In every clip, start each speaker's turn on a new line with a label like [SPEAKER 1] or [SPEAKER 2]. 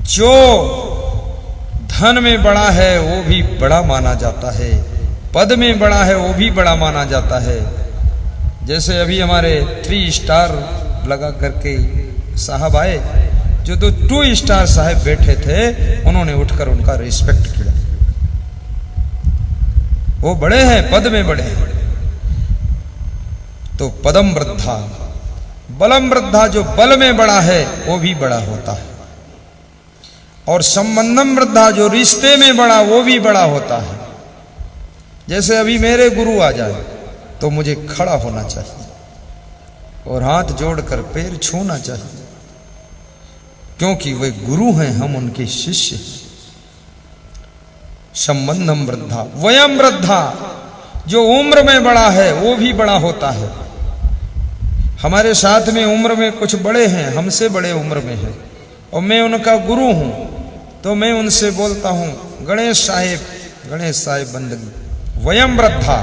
[SPEAKER 1] जो धन में बड़ा है वो भी बड़ा माना जाता है, पद में बड़ा है वो भी बड़ा माना जाता है। जैसे अभी हमारे 3 स्टार लगा करके साहब आए, जो 2 स्टार साहब बैठे थे उन्होंने उठकर उनका रिस्पेक्ट किया। वो बड़े हैं, पद में बड़े हैं। तो पदम वृद्धा, बलम वृद्धा, जो बल में बड़ा है वो भी बड़ा होता है। और संबंधम वृद्धा, जो रिश्ते में बड़ा वो भी बड़ा होता है। जैसे अभी मेरे गुरु आ जाए तो मुझे खड़ा होना चाहिए और हाथ जोड़कर पैर छूना चाहिए, क्योंकि वे गुरु हैं, हम उनके शिष्य। संबंधम वृद्धा, वयम वृद्धा, जो उम्र में बड़ा है वो भी बड़ा होता है। हमारे साथ में उम्र में कुछ बड़े हैं, हमसे बड़े उम्र में हैं, और मैं उनका गुरु हूं, तो मैं उनसे बोलता हूं गणेश साहेब बंदगी, वयम वृद्धा।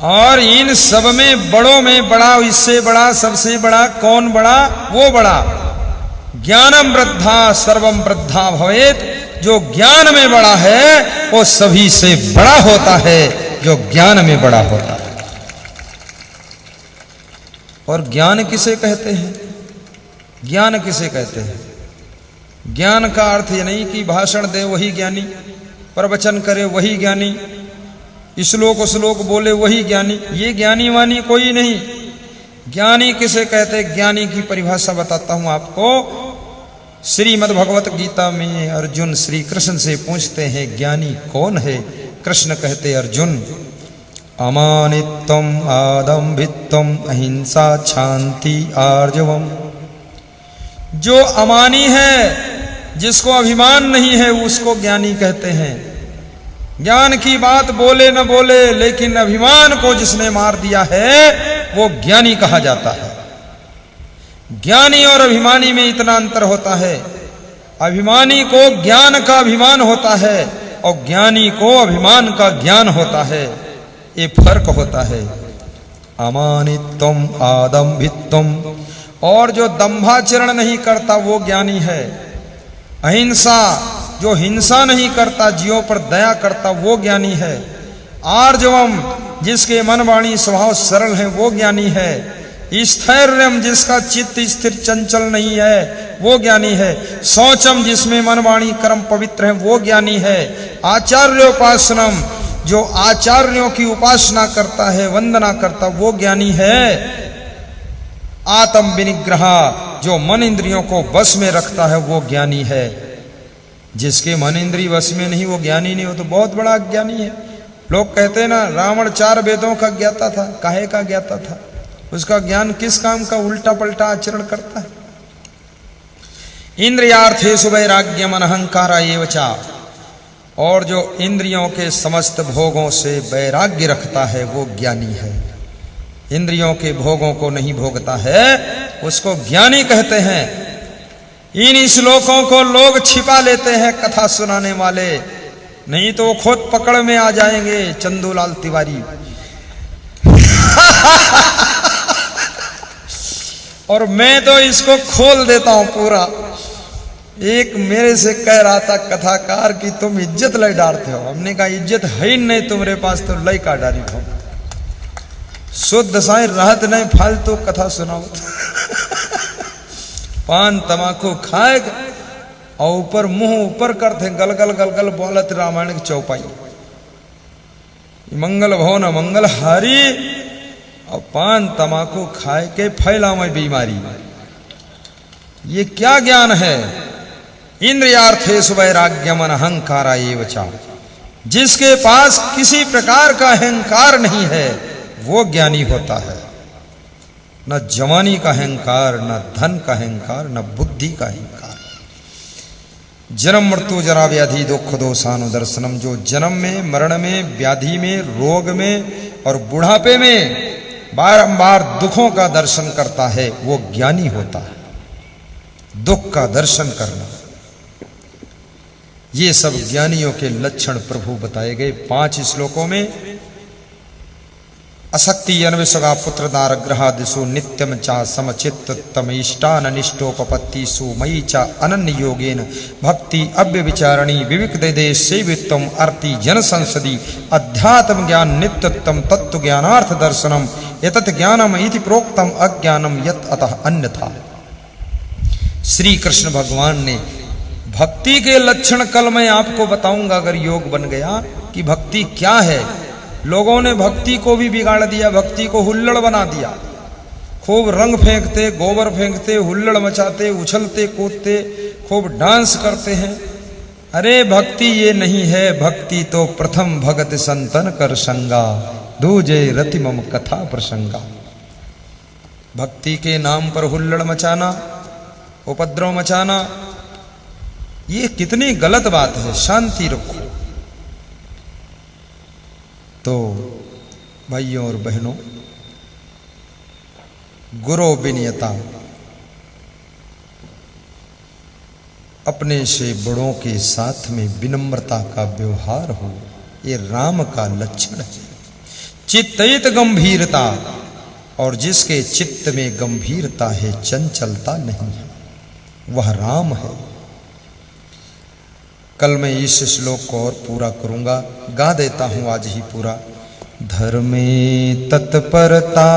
[SPEAKER 1] और इन सब में बड़ों में बड़ा, इससे बड़ा, सबसे बड़ा, कौन बड़ा? वो बड़ा। ज्ञानम वृद्धा सर्वम वृद्धा भवेत, जो ज्ञान में बड़ा है वो सभी से बड़ा होता है, जो ज्ञान में बड़ा होता है। और ज्ञान किसे कहते हैं? ज्ञान किसे कहते हैं? ज्ञान का अर्थ ये नहीं कि भाषण दे वही ज्ञानी, प्रवचन करे वही ज्ञानी, श्लोक बोले वही ज्ञानी, ये ज्ञानी वानी कोई नहीं। ज्ञानी किसे कहते? ज्ञानी की परिभाषा बताता हूं आपको। श्रीमद् भगवत गीता में अर्जुन श्री कृष्ण से पूछते हैं ज्ञानी कौन है? कृष्ण कहते अर्जुन, अमानित्वम आदम्भित्वम अहिंसा शांति आर्जवम। जो अमानी है, जिसको अभिमान नहीं है, उसको ज्ञानी कहते हैं। ज्ञान की बात बोले न बोले, लेकिन अभिमान को जिसने मार दिया है वो ज्ञानी कहा जाता है। ज्ञानी और अभिमानी में इतना अंतर होता है। अभिमानी को ज्ञान का अभिमान होता है और ज्ञानी को अभिमान का ज्ञान होता है, ये फर्क होता है। अमानित्वम आदम्भित्वम, और जो दंभाचरण नहीं करता वो ज्ञानी है। अहिंसा, जो हिंसा नहीं करता, जीवों पर दया करता वो ज्ञानी है। आर्जवम, जिसके मन वाणी स्वभाव सरल है वो ज्ञानी है। स्थैर्यम, जिसका चित्त स्थिर चंचल नहीं है वो ज्ञानी है। शौचम, जिसमें मन वाणी कर्म पवित्र है वो ज्ञानी है। आचार्योपासनम, जो आचार्यों की उपासना करता है, वंदना करता वो ज्ञानी है। आत्म विनिग्रह, जो मन इंद्रियों को वश में रखता है वो ज्ञानी है। जिसके मन इंद्रिय वश में नहीं वो ज्ञानी नहीं, वो तो बहुत बड़ा ज्ञानी है। लोग कहते हैं ना, रावण 4 वेदों का ज्ञाता था, काहे का ज्ञाता था? उसका ज्ञान किस काम का? उल्टा पलटा आचरण करता है। इंद्रियार्थेषु वैराग्यम अनहंकारा एव च, और जो इंद्रियों के समस्त भोगों से वैराग्य रखता है वो ज्ञानी है। इंद्रियों के भोगों को नहीं भोगता है उसको ज्ञानी कहते हैं। इन श्लोकों को लोग छिपा लेते हैं कथा सुनाने वाले, नहीं तो वो खुद पकड़ में आ जाएंगे। चंदूलाल तिवारी और मैं तो इसको खोल देता हूं पूरा। एक मेरे से कह रहा था कथाकार कि तुम इज्जत लय डालते हो। हमने कहा इज्जत है ही नहीं तुम्हारे पास, तो लय का डारी हो। शुद्ध साई राहत नहीं, फालतू कथा सुनाओ। पान तमाकू खाए और ऊपर मुंह ऊपर करते, गलगल गलगल बोलत रामायण की चौपाई। मंगल भवन मंगल हारी, और पान तमाकू खाए के फैलावे बीमारी। ये क्या ज्ञान है? इंद्रियार्थेषु वैराग्यम अनहंकारा एव च, जिसके पास किसी प्रकार का अहंकार नहीं है वो ज्ञानी होता है। न जवानी का अहंकार, न धन का अहंकार, न बुद्धि का अहंकार। जन्म मृत्यु जरा व्याधि दुख दोषानुदर्शनम, जो जन्म में, मरण में, व्याधि में, रोग में और बुढ़ापे में बारंबार दुखों का दर्शन करता है वो ज्ञानी होता है। दुख का दर्शन करना, ये सब ज्ञानियों के लक्षण प्रभु बताए गए 5 श्लोकों में। असक्ति अन्वेषगा पुत्र दारग्रहादिषु नित्यम चा समचित्तम इष्टानिष्टोपपत्तिषु मयि च अनन्य योगेन भक्ति अव्यविचारणी विविक दे सेवित्वम अर्ति जन संसदि अध्यात्म ज्ञान नित्यत्वम तत्व ज्ञानार्थ दर्शनम यतत ज्ञानम इति प्रोक्तम अज्ञानम यत अतः अन्यथा। श्री कृष्ण भगवान ने भक्ति के लक्षण कल मैं आपको बताऊंगा अगर योग बन गया कि भक्ति क्या है। लोगों ने भक्ति को भी बिगाड़ दिया, भक्ति को हुल्लड़ बना दिया, खूब रंग फेंकते, गोबर फेंकते, हुल्लड़ मचाते, उछलते कूदते, खूब डांस करते हैं। अरे भक्ति ये नहीं है, भक्ति तो प्रथम भगत संतन कर संगा दूजे रति मम कथा प्रसंगा। भक्ति के नाम पर हुल्लड़ मचाना, उपद्रव मचाना, ये कितनी गलत बात है। शांति रखो। तो भाइयों और बहनों, गुरु विनयता, अपने से बड़ों के साथ में विनम्रता का व्यवहार हो, ये राम का लक्षण है। चित्तयित गंभीरता, और जिसके चित्त में गंभीरता है, चंचलता नहीं है, वह राम है। कल मैं इस श्लोक को और पूरा करूंगा, गा देता हूं आज ही पूरा। धर्मे तत्परता,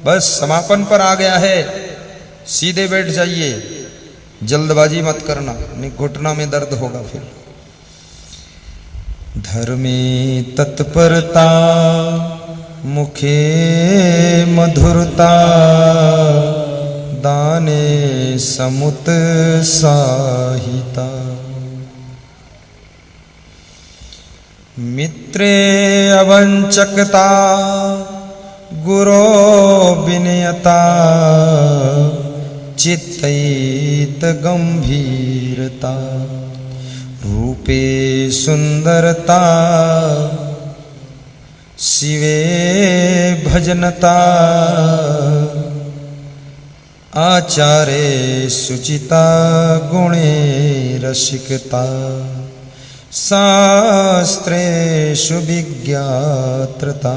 [SPEAKER 1] बस समापन पर आ गया है, सीधे बैठ जाइए, जल्दबाजी मत करना, नहीं घुटना में दर्द होगा फिर। धर्मे तत्परता, मुखे मधुरता, दाने समुत्साहिता, मित्रे अवंचकता, गुरो विनयता, चित्तयित गंभीरता, रूपे सुंदरता, शिवे भजनता, आचारे शुचिता, गुणे रसिकता, शास्त्रेषु विज्ञात्रता,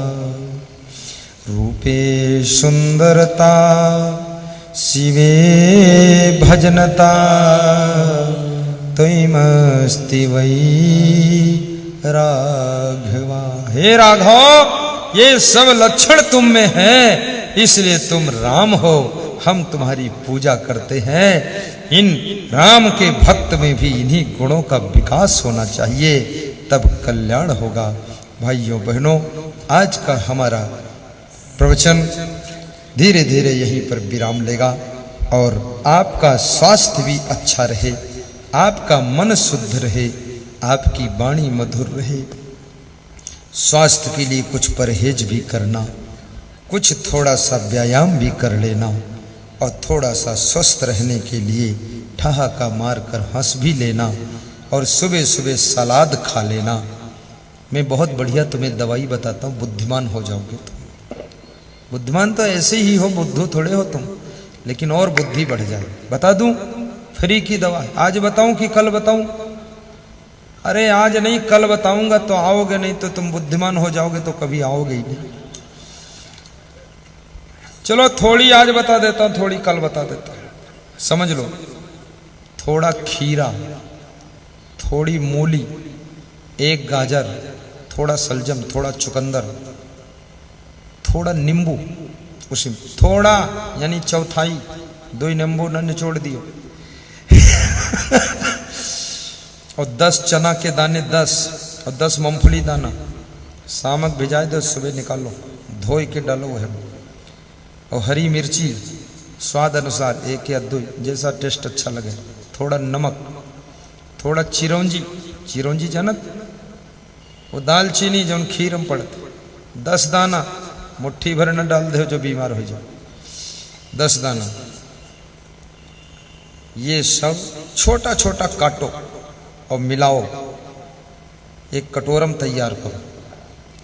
[SPEAKER 1] रूपे सुंदरता, शिवे भजनता, त्वयिमस्ति वै राघवा। हे राघव, ये सब लक्षण तुम में हैं, इसलिए तुम राम हो। हम तुम्हारी पूजा करते हैं। इन राम के भक्त में भी इन्हीं गुणों का विकास होना चाहिए, तब कल्याण होगा। भाइयों बहनों, आज का हमारा प्रवचन धीरे धीरे यहीं पर विराम लेगा, और आपका स्वास्थ्य भी अच्छा रहे, आपका मन शुद्ध रहे, आपकी वाणी मधुर रहे। स्वास्थ्य के लिए कुछ परहेज भी करना, कुछ थोड़ा सा व्यायाम भी कर लेना, और थोड़ा सा स्वस्थ रहने के लिए ठहाका मारकर हंस भी लेना, और सुबह सुबह सलाद खा लेना। मैं बहुत बढ़िया तुम्हें दवाई बताता हूँ, बुद्धिमान हो जाओगे तुम। बुद्धिमान तो ऐसे ही हो, बुद्धू थोड़े हो तुम, लेकिन और बुद्धि बढ़ जाए। बता दूं फ्री की दवा? आज बताऊं कि कल बताऊं? अरे आज नहीं, कल बताऊंगा तो आओगे, नहीं तो तुम बुद्धिमान हो जाओगे तो कभी आओगे ही नहीं। चलो थोड़ी आज बता देता हूं, थोड़ी कल बता देता हूं, समझ लो। थोड़ा खीरा, थोड़ी मूली, एक गाजर, थोड़ा सलजम, थोड़ा चुकंदर, थोड़ा नींबू, उसी थोड़ा यानी चौथाई, 2 नींबू न निचोड़ दियो और 10 चना के दाने 10 और 10 मूंगफली दाना सामक भिजाए दो, सुबह निकालो, धोई के डालो है। और हरी मिर्ची स्वाद अनुसार, 1 या 2 जैसा टेस्ट अच्छा लगे। थोड़ा नमक, थोड़ा चिरौंजी, चिरौंजी जनक वो दालचीनी जो खीर में पड़ते, 10 दाना, मुट्ठी भर न डाल दे जो बीमार हो जाए, 10 दाना। ये सब छोटा छोटा काटो और मिलाओ, एक कटोरम तैयार करो,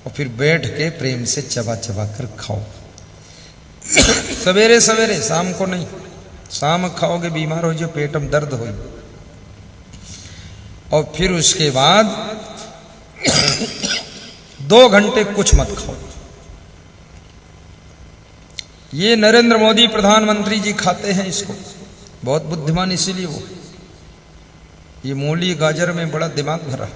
[SPEAKER 1] और फिर बैठ के प्रेम से चबा चबा कर खाओ। सवेरे सवेरे, शाम को नहीं। शाम खाओगे बीमार हो जाओ, पेट में दर्द हो। और फिर उसके बाद 2 घंटे कुछ मत खाओ, ये नरेंद्र मोदी प्रधानमंत्री जी खाते हैं इसको, बहुत बुद्धिमान इसीलिए वो। ये मूली गाजर में बड़ा दिमाग भरा।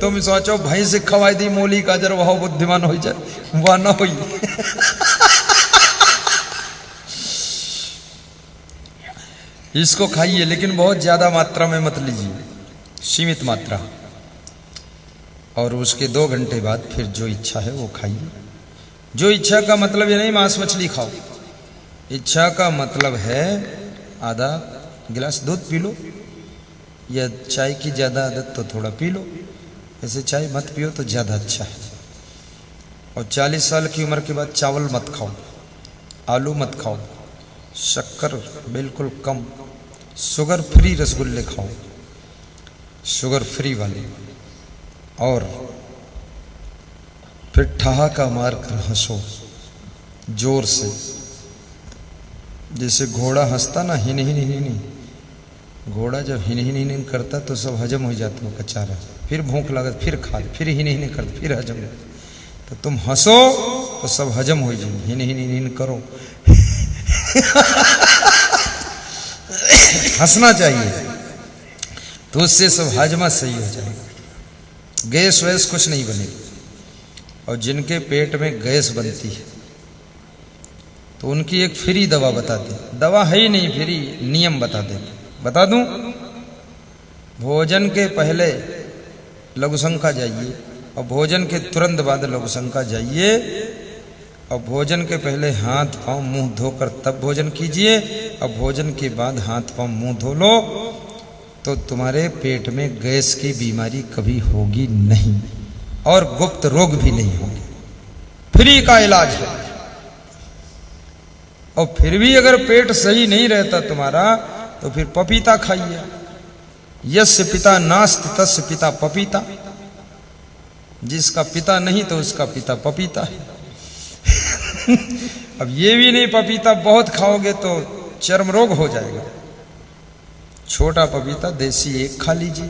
[SPEAKER 1] तुम सोचो भाई से खवाई दी मूली गाजर, वह बुद्धिमान हो जाए, वह ना हुई। इसको खाइए लेकिन बहुत ज्यादा मात्रा में मत लीजिए, सीमित मात्रा। और उसके 2 घंटे बाद फिर जो इच्छा है वो खाइए। जो इच्छा का मतलब ये नहीं मांस मछली खाओ, इच्छा का मतलब है आधा गिलास दूध पी लो, या चाय की ज्यादा आदत तो थोड़ा पी लो, ऐसे चाय मत पियो तो ज्यादा अच्छा है। और 40 साल की उम्र के बाद चावल मत खाओ, आलू मत खाओ, शक्कर बिल्कुल कम, शुगर फ्री रसगुल्ले खाओ, शुगर फ्री वाले। और फिर ठहाका मार कर हंसो जोर से, जैसे घोड़ा हंसता ना, हिन हिन हिन हिन। घोड़ा जब हिन हिन हिन करता तो सब हजम हो जाता, वो कच्चा रहा, फिर भूख लगत, फिर खा, फिर हिन हिन करता, फिर हजम हो। तो तुम हंसो तो सब हजम हो जाए, हिन हिन हिन करो। हंसना चाहिए तो उससे सब हाजमा सही हो जाएगा, गैस वैस कुछ नहीं बनेगी। और जिनके पेट में गैस बनती है तो उनकी एक फ्री दवा बताते, दवा है ही नहीं, फ्री नियम बता दे, बता दूं। भोजन के पहले लघु शंका जाइए, और भोजन के तुरंत बाद लघु शंका जाइए, और भोजन के पहले हाथ पांव मुंह धोकर तब भोजन कीजिए, और भोजन के बाद हाथ पांव मुंह धो लो, तो तुम्हारे पेट में गैस की बीमारी कभी होगी नहीं, और गुप्त रोग भी नहीं होंगे। फ्री का इलाज है। और फिर भी अगर पेट सही नहीं रहता तुम्हारा, तो फिर पपीता खाइए। यस्य पिता नास्ति तस्य पिता पपीता, जिसका पिता नहीं तो उसका पिता पपीता है। अब ये भी नहीं, पपीता बहुत खाओगे तो चर्म रोग हो जाएगा। छोटा पपीता देसी 1 खा लीजिए,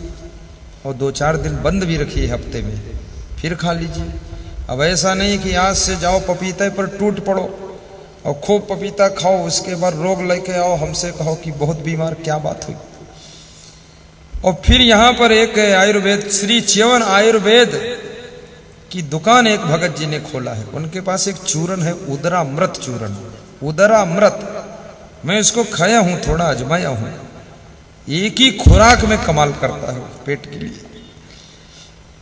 [SPEAKER 1] और 2-4 दिन बंद भी रखिए हफ्ते में, फिर खा लीजिए। अब ऐसा नहीं कि आज से जाओ पपीते पर टूट पड़ो और खूब पपीता खाओ, उसके बाद रोग लेके आओ हमसे कहो कि बहुत बीमार, क्या बात हुई। और फिर यहाँ पर एक आयुर्वेद, श्री च्यवन आयुर्वेद की दुकान एक भगत जी ने खोला है। उनके पास एक चूरन है, उदरामृत चूरन, उदरामृत। मैं इसको खाया हूं, थोड़ा आजमाया हूं। एक ही खुराक में कमाल करता है पेट के लिए।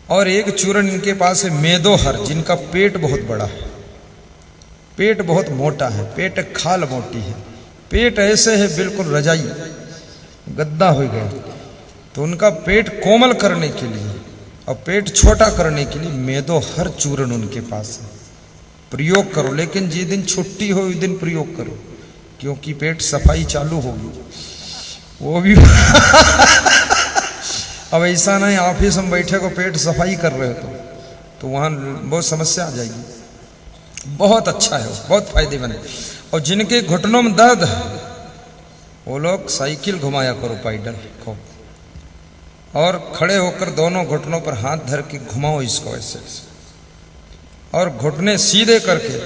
[SPEAKER 1] और एक चूरन इनके पास है मेदोहर, जिनका पेट बहुत बड़ा है, पेट बहुत मोटा है, पेट खाल मोटी है, पेट ऐसे है बिल्कुल रजाई गद्दा हो गया। तो उनका पेट कोमल करने के लिए और पेट छोटा करने के लिए मेदोहर चूरन उनके पास है। प्रयोग करो, लेकिन जिस दिन छुट्टी हो उस दिन प्रयोग करो, क्योंकि पेट सफाई चालू होगी वो भी। अब ऐसा नहीं ऑफिस में बैठे को पेट सफाई कर रहे हो तो वहां बहुत समस्या आ जाएगी। बहुत अच्छा है, बहुत फायदेमंद है। और जिनके घुटनों में दर्द है वो लोग साइकिल घुमाया करो पैदल को, और खड़े होकर दोनों घुटनों पर हाथ धर के घुमाओ इसको ऐसे ऐसे, और घुटने सीधे करके,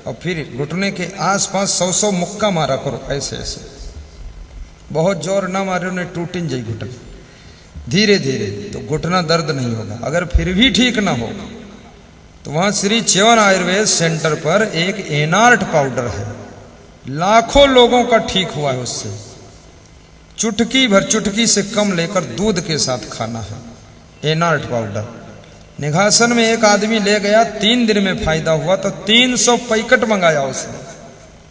[SPEAKER 1] और फिर घुटने के आसपास 100 मुक्का मारा करो ऐसे ऐसे। बहुत जोर ना मारे, उन्हें टूटिन जाए घुटन, धीरे धीरे, तो घुटना दर्द नहीं होगा। अगर फिर भी ठीक ना हो तो वहां श्री च्यवन आयुर्वेद सेंटर पर एक एनार्ट पाउडर है, लाखों लोगों का ठीक हुआ है उससे। चुटकी भर, चुटकी से कम लेकर दूध के साथ खाना है एनार्ट पाउडर। निघासन में एक आदमी ले गया, 3 दिन में फायदा हुआ, तो 300 पैकेट मंगाया उसने,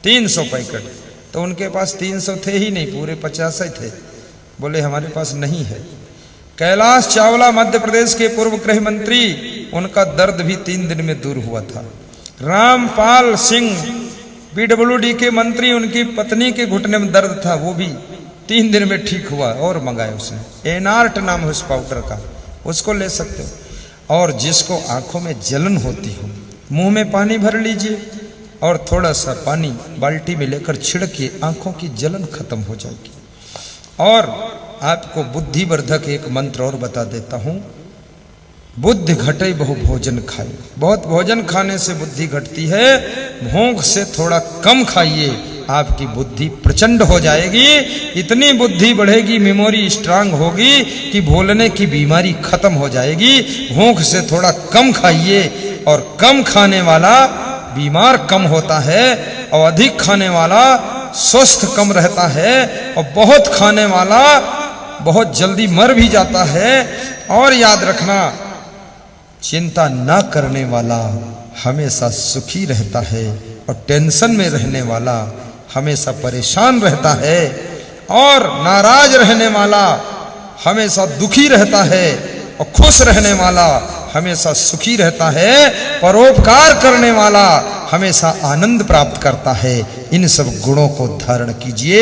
[SPEAKER 1] 300 पैकेट। तो उनके पास 300 थे ही नहीं, पूरे 50 ही थे। बोले हमारे पास नहीं है। कैलाश चावला मध्य प्रदेश के पूर्व गृह मंत्री, उनका दर्द भी 3 दिन में दूर हुआ था। रामपाल सिंह PWD के मंत्री, उनकी पत्नी के घुटने में दर्द था, वो भी 3 दिन में ठीक हुआ। और मंगाया उसने, एनार्ट नाम है उस पाउडर का, उसको ले सकते हो। और जिसको आंखों में जलन होती हो, मुंह में पानी भर लीजिए और थोड़ा सा पानी बाल्टी में लेकर छिड़किए, आंखों की जलन खत्म हो जाएगी। और आपको बुद्धिवर्धक एक मंत्र और बता देता हूं, बुद्धि घटे बहु भोजन खाए। बहुत भोजन खाने से बुद्धि घटती है, भूख से थोड़ा कम खाइए, आपकी बुद्धि प्रचंड हो जाएगी। इतनी बुद्धि बढ़ेगी, मेमोरी स्ट्रांग होगी कि भूलने की बीमारी खत्म हो जाएगी। भूख से थोड़ा कम खाइए, और कम खाने वाला बीमार कम होता है, और अधिक खाने वाला स्वस्थ कम रहता है, और बहुत खाने वाला बहुत जल्दी मर भी जाता है। और याद रखना, चिंता ना करने वाला हमेशा सुखी रहता है, और टेंशन में रहने वाला हमेशा परेशान रहता है, और नाराज रहने वाला हमेशा दुखी रहता है, और खुश रहने वाला हमेशा सुखी रहता है। परोपकार करने वाला हमेशा आनंद प्राप्त करता है। इन सब गुणों को धारण कीजिए।